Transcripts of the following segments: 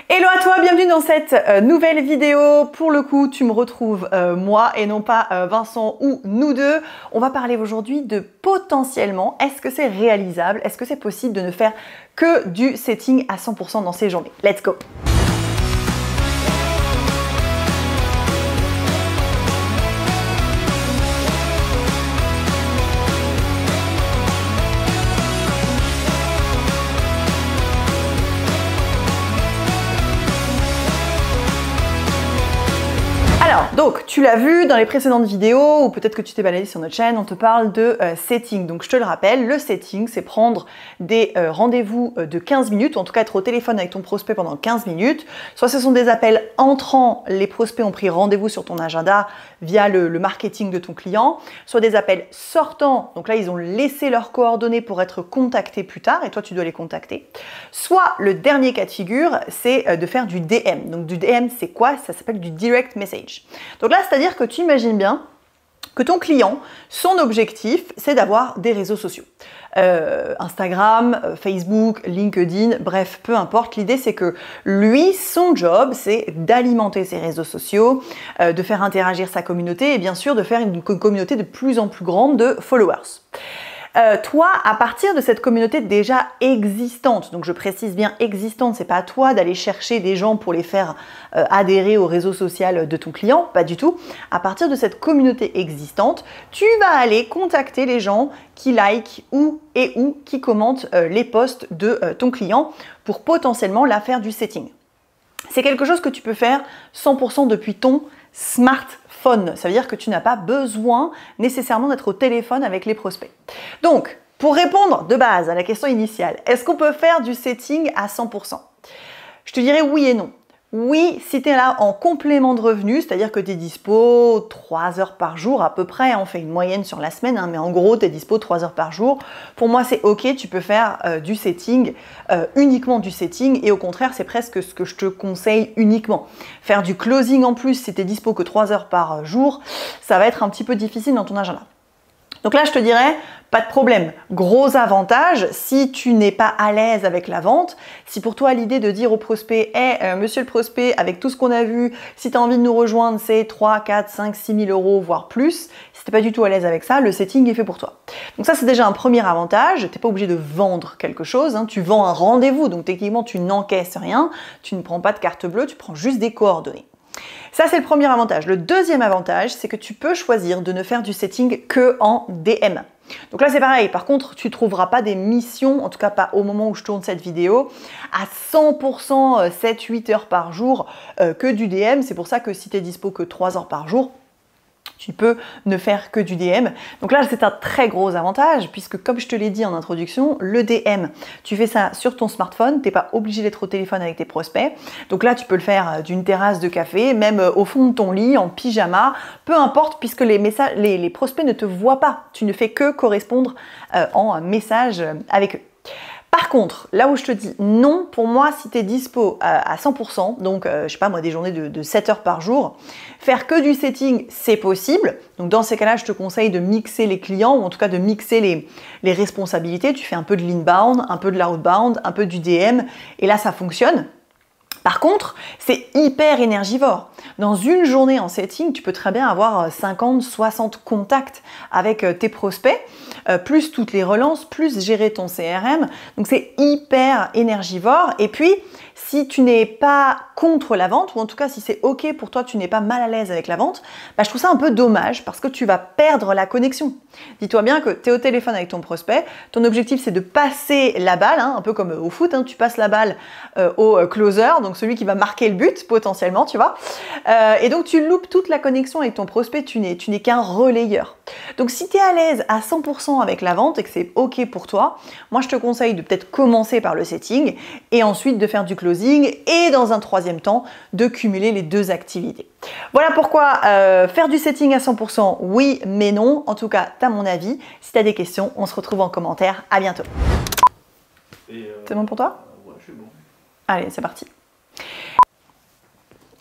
Hello à toi, bienvenue dans cette nouvelle vidéo. Pour le coup, tu me retrouves moi et non pas Vincent ou nous deux. On va parler aujourd'hui de potentiellement, est-ce que c'est réalisable, est-ce que c'est possible de ne faire que du setting à 100% dans ces journées. Let's go! Alors, donc, tu l'as vu dans les précédentes vidéos, ou peut-être que tu t'es baladé sur notre chaîne, on te parle de setting. Donc, je te le rappelle, le setting, c'est prendre des rendez-vous de 15 minutes, ou en tout cas être au téléphone avec ton prospect pendant 15 minutes. Soit ce sont des appels entrants, les prospects ont pris rendez-vous sur ton agenda via le marketing de ton client, soit des appels sortants, donc là, ils ont laissé leurs coordonnées pour être contactés plus tard, et toi, tu dois les contacter. Soit le dernier cas de figure, c'est de faire du DM. Donc, du DM, c'est quoi? Ça s'appelle du direct message. Donc là, c'est-à-dire que tu imagines bien que ton client, son objectif, c'est d'avoir des réseaux sociaux. Instagram, Facebook, LinkedIn, bref, peu importe. L'idée, c'est que lui, son job, c'est d'alimenter ses réseaux sociaux, de faire interagir sa communauté et bien sûr de faire une communauté de plus en plus grande de followers. Toi, à partir de cette communauté déjà existante, donc je précise bien existante, c'est pas à toi d'aller chercher des gens pour les faire adhérer au réseau social de ton client, pas du tout. À partir de cette communauté existante, tu vas aller contacter les gens qui likent ou qui commentent les posts de ton client pour potentiellement la faire du setting. C'est quelque chose que tu peux faire 100% depuis ton smartphone. Ça veut dire que tu n'as pas besoin nécessairement d'être au téléphone avec les prospects. Donc, pour répondre de base à la question initiale, est-ce qu'on peut faire du setting à 100%? Je te dirais oui et non. Oui, si tu es là en complément de revenus, c'est-à-dire que tu es dispo 3 heures par jour à peu près, on fait une moyenne sur la semaine, mais en gros tu es dispo 3 heures par jour. Pour moi c'est ok, tu peux faire du setting, uniquement du setting, et au contraire c'est presque ce que je te conseille uniquement. Faire du closing en plus si tu es dispo que 3 heures par jour, ça va être un petit peu difficile dans ton agenda. Donc là, je te dirais, pas de problème. Gros avantage, si tu n'es pas à l'aise avec la vente, si pour toi l'idée de dire au prospect, hey, monsieur le prospect, avec tout ce qu'on a vu, si tu as envie de nous rejoindre, c'est 3, 4, 5, 6 000 euros, voire plus, si tu n'es pas du tout à l'aise avec ça, le setting est fait pour toi. Donc ça, c'est déjà un premier avantage. Tu n'es pas obligé de vendre quelque chose, hein. Tu vends un rendez-vous, donc techniquement, tu n'encaisses rien, tu ne prends pas de carte bleue, tu prends juste des coordonnées. Ça, c'est le premier avantage. Le deuxième avantage, c'est que tu peux choisir de ne faire du setting que en DM. Donc là, c'est pareil. Par contre, tu ne trouveras pas des missions, en tout cas pas au moment où je tourne cette vidéo, à 100% 7-8 heures par jour que du DM. C'est pour ça que si tu es dispo que 3 heures par jour, tu peux ne faire que du DM. Donc là, c'est un très gros avantage puisque, comme je te l'ai dit en introduction, le DM, tu fais ça sur ton smartphone, tu n'es pas obligé d'être au téléphone avec tes prospects. Donc là, tu peux le faire d'une terrasse de café, même au fond de ton lit, en pyjama, peu importe, puisque les prospects ne te voient pas. Tu ne fais que correspondre en message avec eux. Par contre, là où je te dis non, pour moi, si tu es dispo à 100%, donc je sais pas moi, des journées de 7 heures par jour, faire que du setting, c'est possible. Donc dans ces cas-là, je te conseille de mixer les clients, ou en tout cas de mixer les responsabilités. Tu fais un peu de l'inbound, un peu de l'outbound, un peu du DM, et là, ça fonctionne. Par contre, c'est hyper énergivore. Dans une journée en setting, tu peux très bien avoir 50, 60 contacts avec tes prospects, plus toutes les relances, plus gérer ton CRM. Donc c'est hyper énergivore. Et puis, si tu n'es pas contre la vente, ou en tout cas si c'est ok pour toi, tu n'es pas mal à l'aise avec la vente, bah, je trouve ça un peu dommage parce que tu vas perdre la connexion. Dis-toi bien que tu es au téléphone avec ton prospect, ton objectif c'est de passer la balle, hein, un peu comme au foot, hein, tu passes la balle au closer, donc celui qui va marquer le but potentiellement, tu vois. Et donc tu loupes toute la connexion avec ton prospect, tu n'es qu'un relayeur. Donc si tu es à l'aise à 100% avec la vente et que c'est ok pour toi, moi je te conseille de peut-être commencer par le setting et ensuite de faire du closing et dans un troisième temps de cumuler les deux activités. Voilà pourquoi faire du setting à 100%, oui mais non. En tout cas, tu as mon avis. Si tu as des questions, on se retrouve en commentaire. À bientôt. C'est bon pour toi? Ouais, c'est bon. Allez, c'est parti.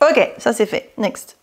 Ok, ça c'est fait. Next.